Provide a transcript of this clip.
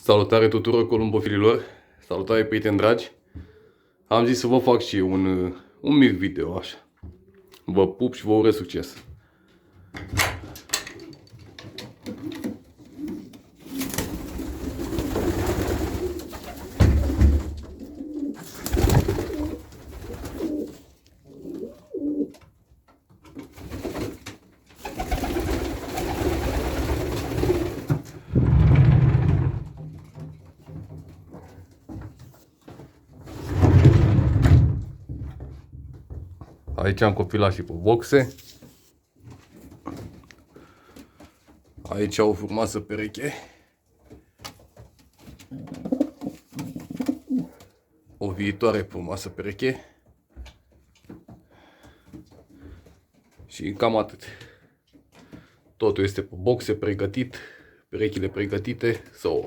Salutare tuturor columbofililor, salutare prieteni dragi. Am zis să vă fac și un mic video așa. Vă pup și vă urez succes. Aici am copilat și pe boxe. Aici o frumoasă pereche. O viitoare frumoasă pereche. Și cam atât. Totul este pe boxe pregătit, perechile pregătite, să o